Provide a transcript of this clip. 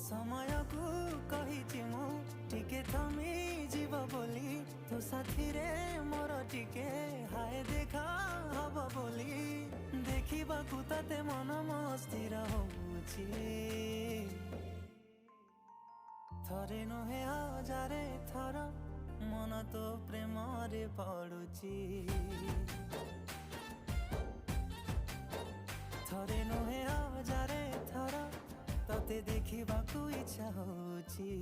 समय को कही मु टिके थमी जीव बोली तो साथी रे मोर टिके हाय देखा हब बोली देखा ताते मन मस्थिर होउची थरे नुहे हजारे थर मन तो प्रेम रे पड़ुची थरे नुहे हजारे थर तते देखा इच्छा होउची।